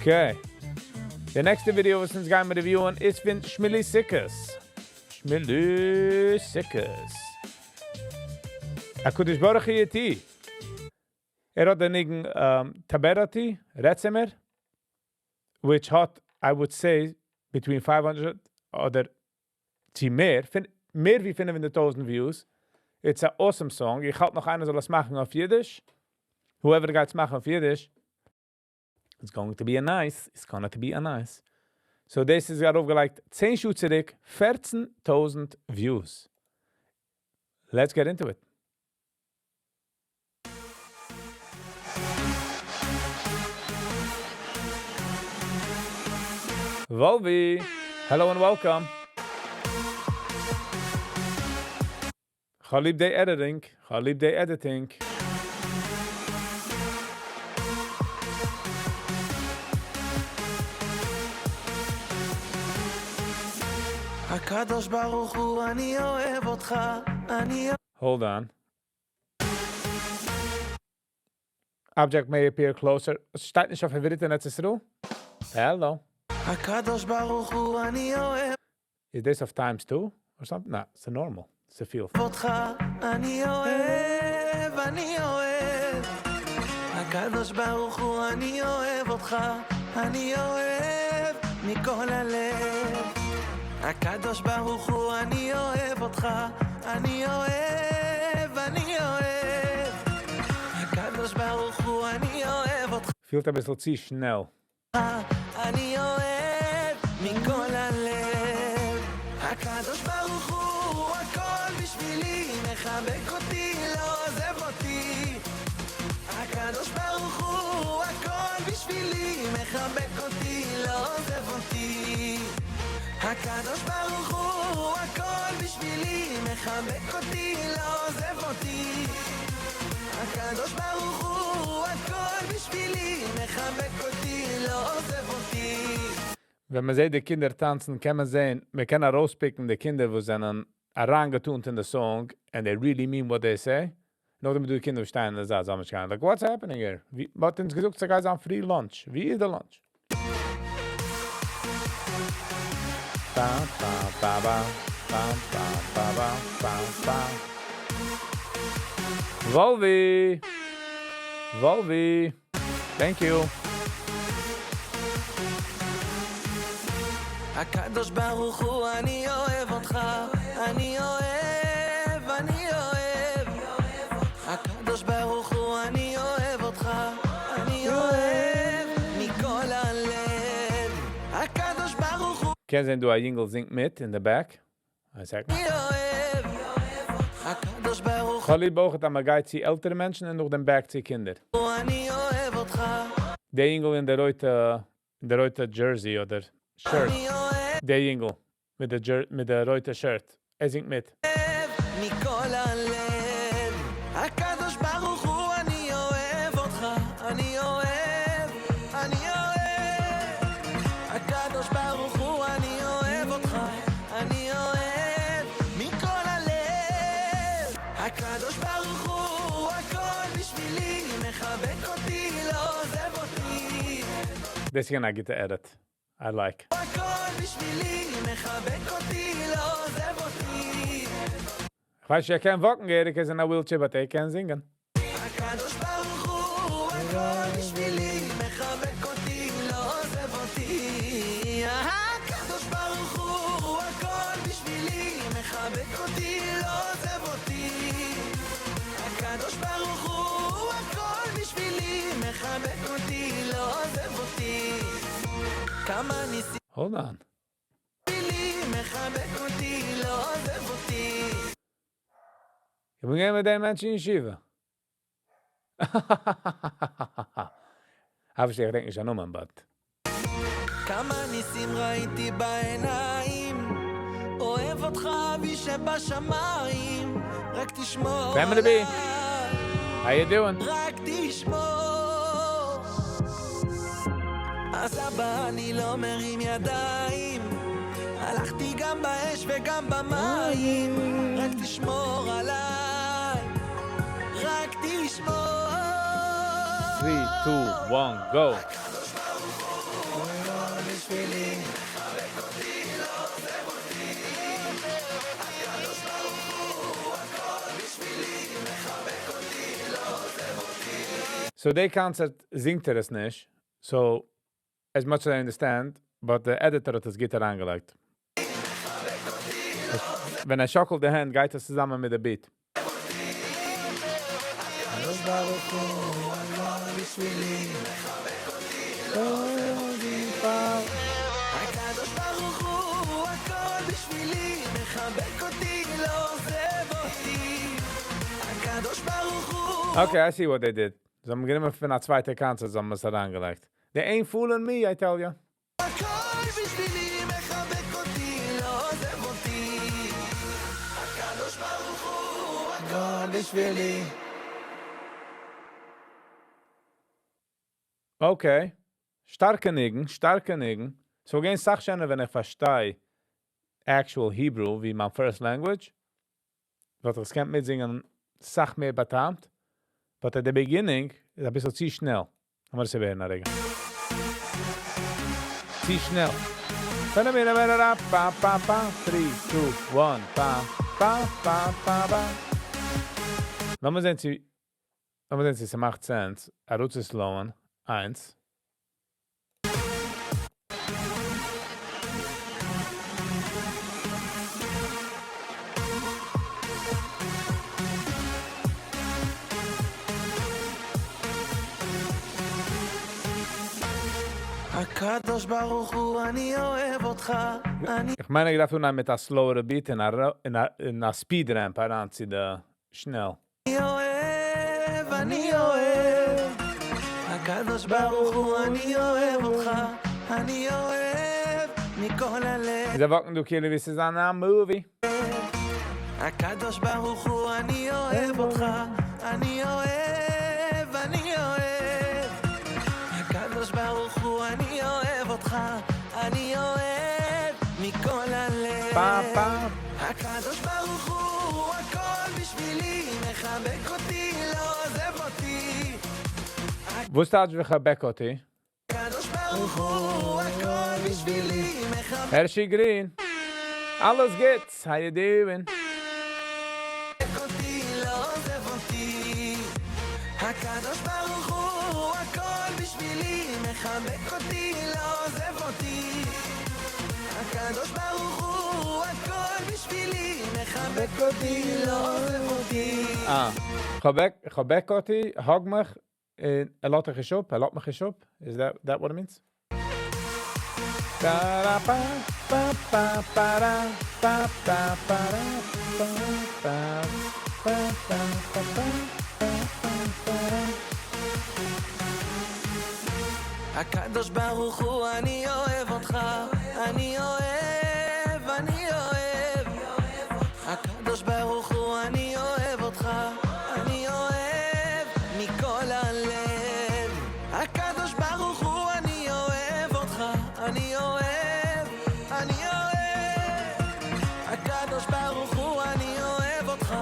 Okay. The next video was uns gaan met reviewen is van Shmulik Sukkot. Shmulik Sukkot. HKB ITI. Had een eigen taberati, retzemer, which had, I would say, between 500 oder mehr wie 500,000 views. It's an awesome song. Ich halt noch einer soll es machen auf YIDDISH. Whoever gets machen auf YIDDISH, it's going to be a nice. It's going to be a nice. So this is got aufgelegt 10 Schuhe zurück, 14,000 views. Let's get into it. Volvi, hello and welcome. Galib de editing. הקדוש ברוך הוא אני אוהב אותך Hold on. Object may appear closer. Staat nicht auf der Wirte net ist du? Hello. הקדוש ברוך הוא אני אוהב Is this of times 2 or something? No, it's a normal. It's a feel. אותך אני אוהב הקדוש ברוך הוא אני אוהב אותך אני אוהב מכל הלב הקדוש ברוך הוא אני אוהב אותך אני אוהב הקדוש ברוך הוא אני אוהב אותך Fühlt ein bisschen zu schnell. אני אוהב מכל הלב הקדוש ברוך הוא הכל בשבילי מחבק אותי לא עוזב אותי הקדוש ברוך הוא הכל בשבילי מחבק אותי לא עוזב אותי הקדוש ברוך הוא הכל בשבילי מחבק אותי לא עוזב אותי הקדוש ברוך הוא הכל בשבילי מחבק אותי לא עוזב אותי Wenn man sieht, die Kinder tanzen, kann man sehen, man kann rauspicken, die Kinder, die sind herangetunt in the song, and they really mean what they say. Nachdem du die Kinder verstehen, das ist auch like, what's happening here? Was uns gesagt, sie gehen free lunch. Wie ist der Lunch? Ba, ba, ba, ba, ba, ba, ba, ba, ba, ba. Volvi. Thank you. הקדוש ברוך הוא אני אוהב אותך אני אוהב הקדוש ברוך הוא אני אוהב אותך אני אוהב מכל הלב הקדוש ברוך הוא Kennen du ein Jingle singt mit in the back? I sag mal. אני אוהב הקדוש ברוך Ich liebe auch, dass man geht zu älteren Menschen und noch den Back zu Kindern. הוא אני אוהב אותך Der Jingle in der rote Jersey oder Shirt. אני אוהב Der Jingle mit der rote Shirt. Singt mit. מכל הלב הקדוש ברוך הוא אני אוהב אותך אני אוהב הקדוש ברוך הוא אני אוהב אותך אני אוהב מכל הלב הקדוש ברוך הוא הכל בשבילי מחבק אותי לא עוזב אותי This can I get the edit. I like. הכל בשבילי מחבק אותי לא עוזב אותי Ich weiß, ich kann walken gehen, ich kann wheelchair, but I can singen. הקדוש ברוך הוא הכל בשבילי מחבק אותי לא עוזב אותי הקדוש ברוך הוא הכל בשבילי מחבק אותי לא עוזב אותי הקדוש ברוך הוא הכל בשבילי מחבק אותי לא עוזב אותי כמה ניסים Hold on. בשבילי מחבק אותי לא עוזב אותי Ich bin gerne mit dem Menschen in Shiva. Habe ich dir gedacht, ich habe nur Bad. כמה ניסים ראיתי בעיניים אוהב אותך אבי שבשמיים רק תשמור Family B. How you doing? רק תשמור אז אבא אני לא מרים ידיים הלכתי גם באש וגם במים רק תשמור עליי רק תשמור 3, 2, 1, go. בשבילי, מחבק אותי, לא עוזב אותי. הקדוש ברוך הוא, הכל בשבילי, מחבק אותי, לא עוזב אותי. So they concert singt es nicht, so as much as I understand, but the editor hat das Gitarre angelegt. Wenn schockelt die Hand, geht es zusammen mit der Beat. הקדוש ברוך הוא, הכל בשבילי, מחבק אותי, לא עוזב אותי. הקדוש ברוך הוא, הכל בשבילי, מחבק אותי, לא עוזב אותי. הקדוש ברוך הוא. Okay, I see what they did. So I'm gonna für eine zweite Concert, so haben wir es angelegt. They ain't fooling me, I tell you. הכל בשבילי, מחבק אותי, לא עוזב אותי. הקדוש ברוך הוא, הכל בשבילי. Okay. Starke Nigen. So again, Sachschene, wenn ich verstehe actual Hebrew, wie my first language, wat ich kennt mitsingen, Sach mehr betamt, but at the beginning, ist ein bisschen zu schnell. Aber das ist ja wieder Regen. Zu schnell. 3, 2, 1, Lass mal sehen, sie macht Sense. Arutze slowen. 1. הקדוש ברוך הוא, אני אוהב אותך, אני Ich meine, ich darf nur mit einer slower Beat in einer Speed Ramp heranziehen, schnell. אוהב, אני אוהב. הקדוש ברוך הוא, אני אוהב אותך, אני אוהב מכל הלב. Diese Wochen, du Kille, wie es ist an einem Movie. הקדוש ברוך הוא, אני אוהב אותך, אני אוהב, אני אוהב. הקדוש ברוך הוא, אני אוהב אותך, אני אוהב מכל הלב. הקדוש ברוך הוא, הכל בשבילי, מחבק אותי, לא עוזב אותי. Wo staat je gebekoti? הקדוש ברוך הוא, הכל בשבילי, מחבק Hershey Green. Alles geht's. How you doing? אותי, לא עוזב אותי. הקדוש ברוך הוא, הכל בשבילי, מחבק אותי, לא עוזב אותי. הקדוש ברוך הוא, הכל בשבילי, מחבק אותי, לא עוזב אותי. Gebekoti, hug mich. Laat mich op. Is that what it means? הקדוש ברוך הוא, אני אוהב אותך, אני אוהב, אני אוהב. הקדוש ברוך הוא, אני אוהב אותך, אני אוהב מכל הלב. הקדוש ברוך הוא, אני אוהב אותך, אני אוהב, אני אוהב. הקדוש ברוך הוא, אני אוהב אותך,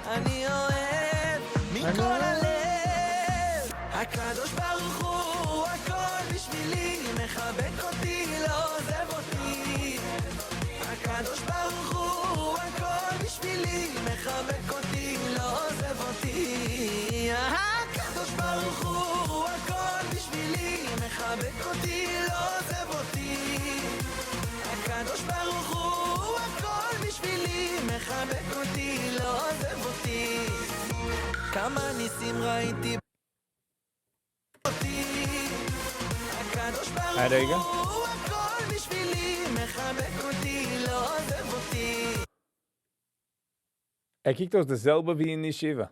אני אוהב מכל הלב. הקדוש ברוך הוא, הכל בשבילי, מחבק אותי, לא עוזב אותי. הקדוש ברוך הוא, הכל בשבילי, מחבק אותי, לא עוזב אותי. הקדוש ברוך הוא, הכל בשבילי, מחבק אותי, לא עוזב אותי. הקדוש ברוך הוא, הכל בשבילי, מחבק אותי, לא עוזב אותי. כמה ניסים ראיתי אותי. הקדוש ברוך הוא, הכל בשבילי, מחבק אותי, לא עוזב אותי. kijkt ons dezelfde wie in Yeshiva.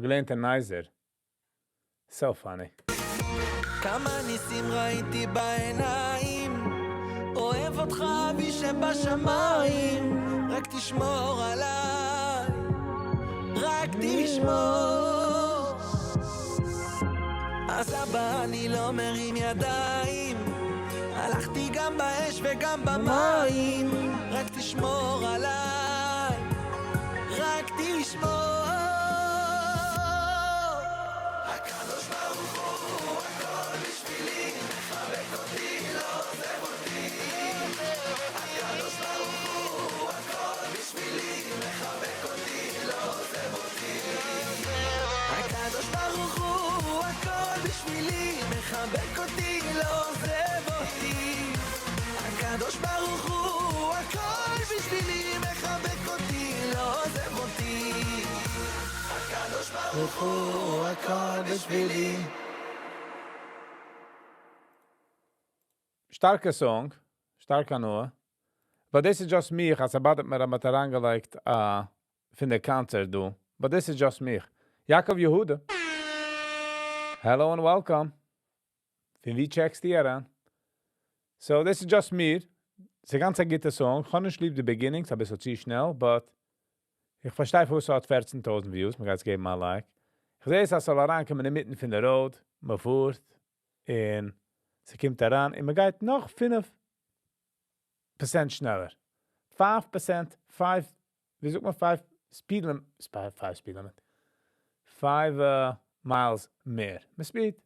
Gelernt in Neiser. So funny. כמה ניסים ראיתי בעיניים, אוהב אותך אבי שבשמיים, רק תשמור עליי, רק תשמור. אז אבא אני לא מרים ידיים, הלכתי גם באש וגם במים, רק תשמור עליי, רק תשמור. הקדוש ברוך הוא, הכל בשבילי, מחבק אותי, לא עוזב אותי. מחבק אותי, לא עוזב אותי. הקדוש ברוך הוא הכל בשבילי, מחבק אותי, לא עוזב אותי. הקדוש ברוך הוא הכל בשבילי. Starker song, starker Noah. But this is just me. Als about mir am angelegt von der Concert do. But this is just me. Jakob Yehuda. Hello and welcome. Von wie checkst du an? So this is just me. It's a ganze gute song. Ich kann nicht lieb die Beginnings, ein bisschen zu schnell, but ich verstehe, wo es hat 14.000 Views. Man kann es geben mal like. Ich sehe es, als soll reinkommen in der Mitte von der Road, man fuhrt, und sie kommt daran, und man geht noch 5% schneller. 5%, 5, wie sagt man 5 speed limit? 5 speed limit. 5 miles mehr. Man speed.